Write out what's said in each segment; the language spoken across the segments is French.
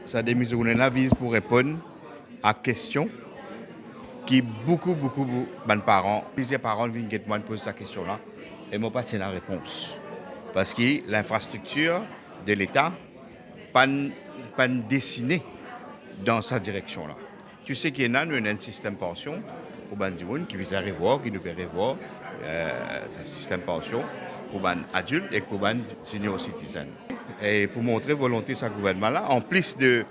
Ça des mesures visent pour répondre à questions qui beaucoup de parents, plusieurs parents viennent me poser cette question-là et moi pas c'est la réponse. Parce que l'infrastructure de l'État pas dessinée dans sa direction-là. Tu sais qu'il y a un système pension pour les gens qui vise à revoir, qui nous peut revoir ce système pension pour les adultes et pour les senior citizens. Et pour montrer volonté de ce gouvernement-là, en plus de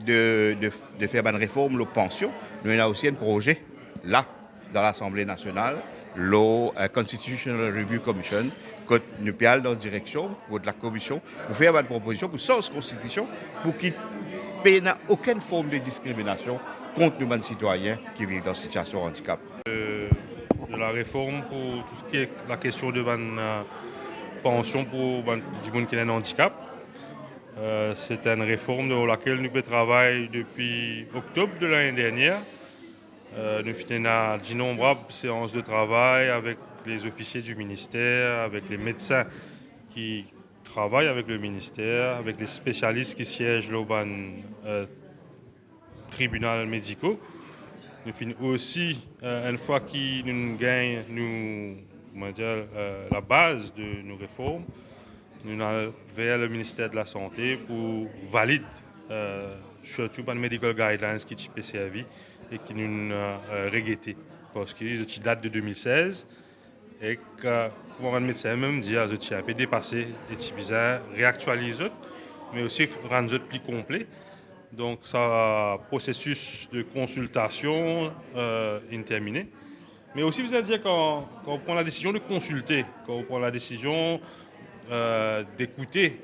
faire une réforme de la pension, nous avons aussi un projet là, dans l'Assemblée nationale, la Constitutional Review Commission, que nous allons dans la direction de la commission pour faire une proposition pour changer la constitution pour qu'il n'y ait aucune forme de discrimination contre nos citoyens qui vivent dans une situation de handicap. De la réforme pour tout ce qui est la question de la pension pour du monde qui a un handicap. C'est une réforme dans laquelle nous travaillons depuis octobre de l'année dernière. Nous faisons d'innombrables séances de travail avec les officiers du ministère, avec les médecins qui travaillent avec le ministère, avec les spécialistes qui siègent au tribunal médicaux. Nous finissons aussi, une fois qu'ils gagnent la base de nos réformes, nous allons vers le ministère de la Santé pour valider surtout les medical guidelines qui sont servis et qui nous regrettent. Parce qu'ils datent de 2016 et que, comme le médecin même dit, ils sont un peu dépassés et c'est bizarre, réactualiser, mais aussi rendre plus complet. Donc, ça processus de consultation terminé. Mais aussi, vous allez dire quand on prend la décision de consulter, quand on prend la décision d'écouter,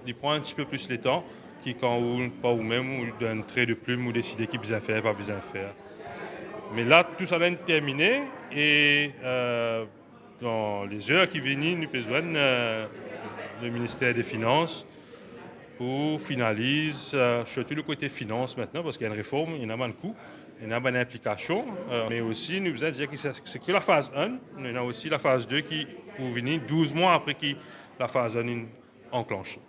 il prend un petit peu plus le temps qui quand ou pas ou même ou d'un trait de plume ou décider qui besoin faire, pas besoin faire. Mais là, tout ça est terminé et dans les heures qui viennent, nous besoin le ministère des Finances pour finaliser surtout le côté finance maintenant, parce qu'il y a une réforme, il y a un coût, il y a une implication, mais aussi nous besoin dire que c'est que la phase 1, il y a aussi la phase 2 qui pour venir 12 mois après que la phase 1 est enclenchée.